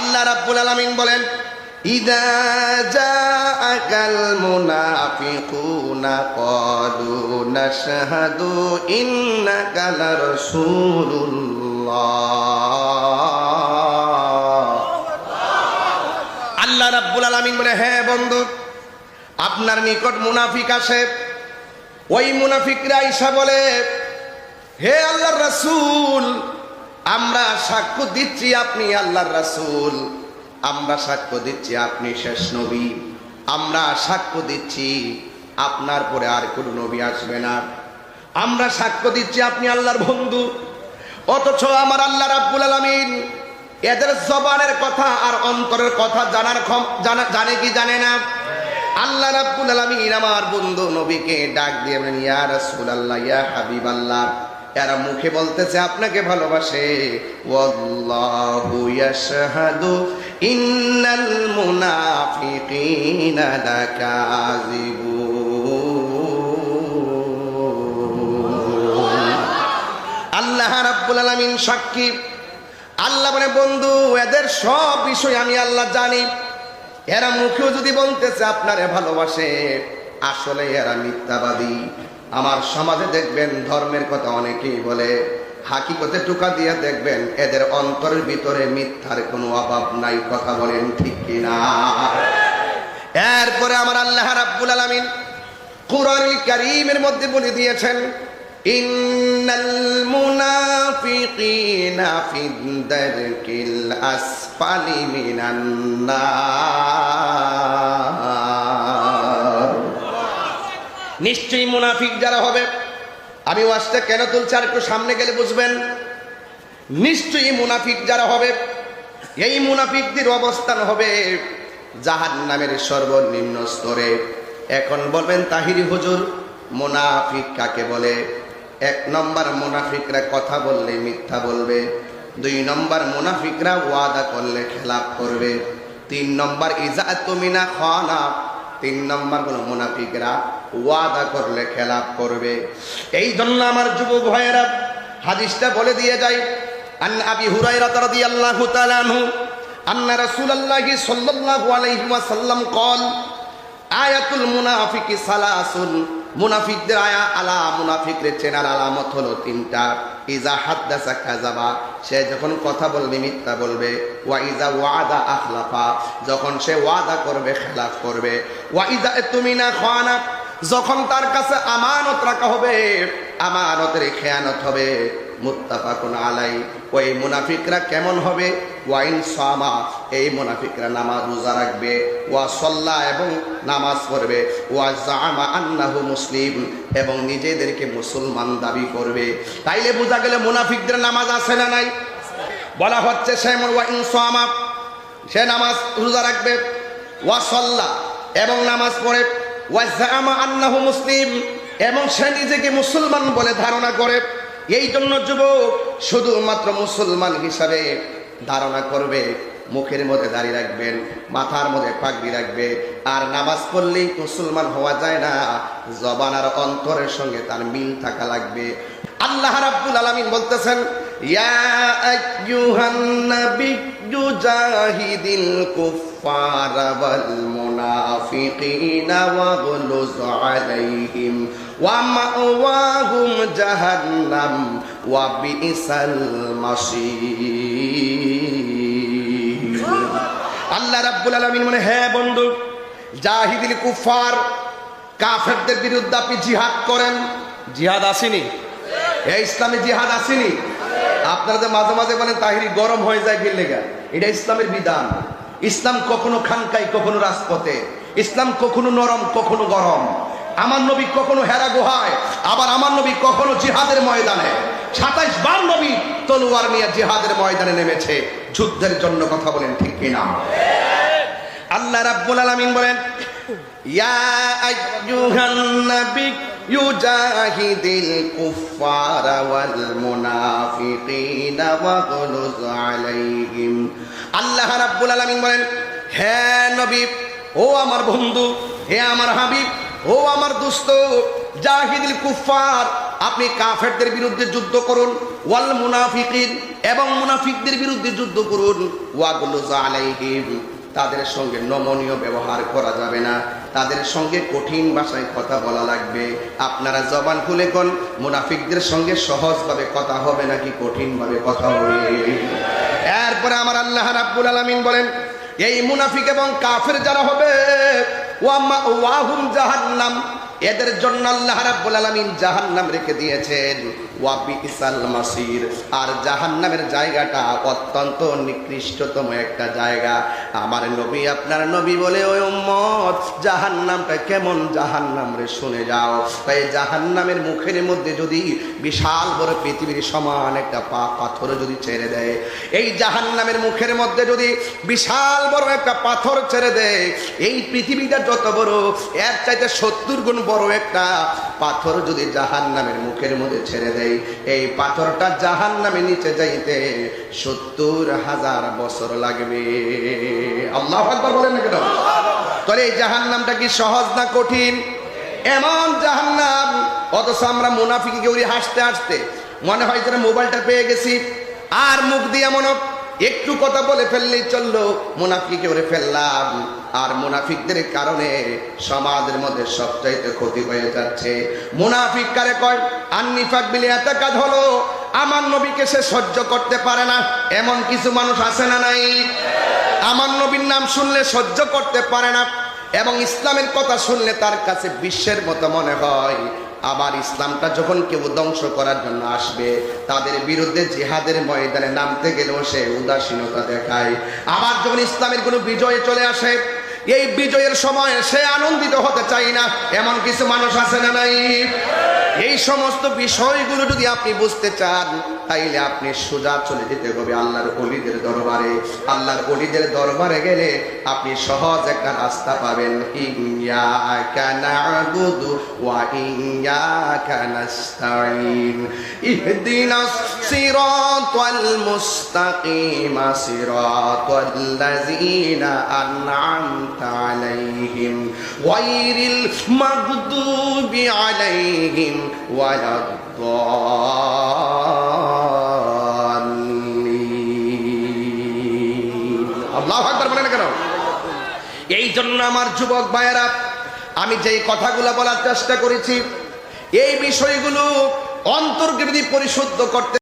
আল্লাহ রাব্বুল আলামিন বলেন, ইযা জাআকাল মুনাফিকুনা ক্বালু নাশহাদু ইন্নাকা লারাসূলুল্লাহ। আল্লাহ রাব্বুল আলামিন বলে, হ্যাঁ বন্ধু, আপনার নিকট মুনাফিক আসে। ওই মুনাফিকরা ঈসা বলে, হে আল্লাহর রাসূল, আমরা সাক্ষ্য দিচ্ছি আপনি আল্লাহর রাসূল, আমরা সাক্ষ্য দিচ্ছি আপনি শেষ নবী, আমরা সাক্ষ্য দিচ্ছি আপনার পরে আর কোন নবী আসবে না, আমরা সাক্ষ্য দিচ্ছি আপনি আল্লাহর বন্ধু। অথচ আমার আল্লাহ রাব্বুল আলামিন এদের জবানের কথা আর অন্তরের কথা জানে কি জানে না? আল্লাহ রাব্বুল আলামিন আমার বন্ধু নবীকে ডাক দিয়ে বলেন, ইয়া রাসূলুল্লাহ, ইয়া হাবিবাল্লাহ, এরা মুখে বলতেছে আপনাকে ভালোবাসে, ওয়াল্লাহু ইয়াশহাদু ইন্নাল মুনাফিকিনা লাকাযিবুন। আল্লাহ রাব্বুল আলামিন সাক্ষী। আল্লাহ বলে, বন্ধু, এদের সব বিষয় আমি আল্লাহ জানি। এরা মুখেও যদি বলতেছে আপনারে ভালোবাসে, আসলে এরা মিথ্যাবাদী। আমার সমাজে দেখবেন ধর্মের কথা অনেকেই বলে, হাকিকতে টুকা দিয়ে দেখবেন এদের অন্তরের ভিতরে মিথ্যার কোনো অভাব নাই। কথা বলেন ঠিক কিনা? এরপরে আমার আল্লাহ রাব্বুল আলামিন কুরআনুল কারীমের মধ্যে বলে দিয়েছেন, ইন্নাল মুনাফিকিনা ফিদ দারকিল আসফালি মিনান নার। নিশ্চয়ই মুনাফিক যারা হবে, আমি ওয়াজটা কেন তুলছি আর একটু সামনে গেলে বুঝবেন। নিশ্চয়ই মুনাফিক যারা হবে, এই মুনাফিকদের অবস্থান হবে জাহান্নামের সর্বনিম্ন স্তরে। এখন বলবেন, তাহিরি হুজুর, মুনাফিক কাকে বলে? এক নম্বর, মুনাফিকরা কথা বললে মিথ্যা বলবে। দুই নম্বর, মুনাফিকরা ওয়াদা করলে খেলাপ করবে। তিন নম্বর, ইজা তুমিনা খানা, তিন নম্বর হলো মুনাফিকরা ওয়াদা করলে খেলাপ করবে। এই জন্য আমার যুবক ভাইয়েরা, হাদিসটা বলে দিয়ে যাই, আন আবি হুরায়রা রাদিয়াল্লাহু তাআলা আনহু আন্না রাসূলুল্লাহি সাল্লাল্লাহু আলাইহি ওয়াসাল্লাম قال আয়াতুল মুনাফিকি সালাসুন। মুনাফিকদের মুনাফিকদের চেনার আলামত হলো তিনটা। ইজা হাদ্দাসা কাযাবা, সে যখন কথা বলবে মিথ্যা বলবে। ওয়া ইজা ওয়াদা আখলাফা, যখন সে ওয়াদা করবে খেলাফ করবে। ওয়া ইজা তুমিনা খানা, যখন তার কাছে আমানত রাখা হবে আমানতের খেয়ানত হবে। মুত্তাফাকুন আলাই। ওই মুনাফিকরা কেমন হবে? ওয়াইন সামা, এই মুনাফিকরা নামাজ রোজা রাখবে। ওয়া সাল্লা, এবং নামাজ পড়বে। ওয়া জামা আন্নাহু মুসলিম, এবং নিজেদেরকে মুসলমান দাবি করবে। তাইলে বোঝা গেল মুনাফিকদের নামাজ আছে না নাই? বলা হচ্ছে সে ওয়াইন সামা, সে নামাজ রোজা রাখবে। ওয়া সাল্লা, এবং নামাজ পড়ে। ওয়া জামা আন্নাহু মুসলিম, এবং সে নিজেকে মুসলমান বলে ধারণা করে। এই জন্য যুবক, শুধুমাত্র মুসলমান হিসাবে ধারণা করবে, মুখের মধ্যে দাড়ি রাখবেন, মাথার মধ্যে পাগড়ি রাখবে, আর নামাজ পড়লেই মুসলমান হওয়া যায় না। জবান আর অন্তরের সঙ্গে তার মিল থাকা লাগবে। আল্লাহ রাব্বুল আলামিন বলতেছেন, ইয়া আইয়ুহান নাবিয়্যু জাহিদিল কুফফারা ওয়াল মুনাফিকিনা ওয়াগলুজ আলাইহিম ওয়া মাওয়াহুম জাহান্নাম ওয়া বিইসাল মাসীর। আল্লাহ রাব্বুল আলামিন বলে, হ্যাঁ বন্ধু, জাহিদিল কুফফার, কাফেরদের বিরুদ্ধে আপনি জিহাদ করেন। জিহাদ আসেনি? এই ইসলামে জিহাদ আসেনি? আপনারা যে মাঝে মাঝে বলেন তাহিরি গরম হয়ে যায় কি লেগা, এটা ইসলামের বিধান। ইসলাম কখনো খানকাই, কখনো রাজপথে। ইসলাম কখনো নরম, কখনো গরম। আমার নবী কখনো হেরা গুহায়, আবার আমার নবী কখনো জিহাদের ময়দানে। 27 বার নবী তলোয়ার নিয়ে জিহাদের ময়দানে নেমেছে, যুদ্ধের জন্য। কথা বলেন ঠিক কিনা? আল্লাহ রাব্বুল আলামিন বলেন, ইয়া আইয়ুহান নাবিয়্যু জাহিদিল কুফফারা ওয়াল মুনাফিকিনা ওয়াগলুজ আলাইহিম। আল্লাহ রাব্বুল আলামিন বলেন, হে নবী, ও আমার বন্ধু, হে আমার হাবিব, ও আমার দোস্ত, জাহিদিল কুফফার, আপনি কাফেরদের বিরুদ্ধে যুদ্ধ করুন, ওয়াল মুনাফিকিন, এবং মুনাফিকদের বিরুদ্ধে যুদ্ধ করুন, ওয়াগলুজ আলাইহিম, তাদের সঙ্গে নমনীয় ব্যবহার করা যাবে না, তাদের সঙ্গে কঠিন ভাষায় কথা বলা লাগবে। আপনারা জবান খুলে কোন মুনাফিকদের সঙ্গে সহজভাবে কথা হবে নাকি কঠিনভাবে কথা হবে? এরপরে আমার আল্লাহ রাব্বুল আলামিন বলেন, এই মুনাফিক এবং কাফের যারা হবে, ওয়াহুম জাহান্নাম, এদের জন্য আল্লাহ রাব্বুল আলামিন জাহান্নাম রেখে দিয়েছেন, ওয়া বিসাল মাসির, আর জাহান্নামের জায়গাটা অত্যন্ত নিকৃষ্টতম একটা জায়গা। আমার নবী, আপনার নবী বলে, ওই উম্মত, জাহান্নামটা কেমন জাহান্নাম রে, শুনে যাও। তাই জাহান্নামের মুখের মধ্যে যদি বিশাল বড় পৃথিবীর সমান একটা পাথর যদি ছেড়ে দেয়, এই জাহান্নামের মুখের মধ্যে যদি বিশাল বড় একটা পাথর ছেড়ে দেয়, এই পৃথিবীটা যত বড়, এর চাইতে 70 গুণ বড় একটা পাথর যদি জাহান্নামের মুখের মধ্যে ছেড়ে দেয়, এই পাথরটা জাহান্নামে নিচে যাইতে 70,000 বছর লাগবে। আল্লাহু আকবার বলেন না কেন? তাহলে এই জাহান্নামটা কি সহজ না কঠিন? এমন জাহান্নাম, অথচ আমরা মুনাফিককে ওই হাসতে হাসতে মনে হয় যেন মোবাইলটা পেয়ে গেছি, আর মুখ দিয়ে মনে একটু কথা বলে ফেললেই চললো, মুনাফিকে ওরে ফেললাম। আর মুনাফিকদের কারণে সমাজের মধ্যে সবচাইতে ক্ষতি হয়ে যাচ্ছে। মুনাফিক কারে কয়? আন্নিফাক বিল ইতিকাদ, হলো আমার নবীকে সে সহ্য করতে পারে না, এমন কিছু মানুষ আছে না নাই? আমার নবীর নাম শুনলে সহ্য করতে পারে না, এবং ইসলামের কথা শুনলে তার কাছে বিশ্বের মতো মনে হয়। আবার ইসলামটা যখন কেউ ধ্বংস করার জন্য আসবে, তাদের বিরুদ্ধে জিহাদের ময়দানে নামতে গেলেও সে উদাসীনতা দেখায়। আবার যখন ইসলামের কোনো বিজয় চলে আসে, এই বিজয়ের সময় সে আনন্দিত হতে চায় না, এমন কিছু মানুষ আছে না নাই? এই সমস্ত বিষয়গুলো যদি আপনি বুঝতে চান, তাইলে আপনি সোজা চলে যেতে হবে আল্লাহর ওলিদের দরবারে। আল্লাহর ওলিদের দরবারে গেলে আপনি সহজ একটা রাস্তা পাবেন। ইয়্যাকা না'বুদু ওয়া ইয়্যাকা নাস্তাঈন, ইহদিনাস সিরাতাল মুস্তাকিম, সিরাতাল লাযীনা আন'আমতা আলাইহিম গায়রিল মাগদুবি আলাইহিম ওয়ালাদ-দাল্লিন। আল্লাহু আকবার বলেন না কেন? এই জন্য আমার যুবক ভাইয়েরা, আমি যেই কথাগুলো বলার চেষ্টা করেছি, এই বিষয়গুলো অন্তর্কে যদি পরিশুদ্ধ করতে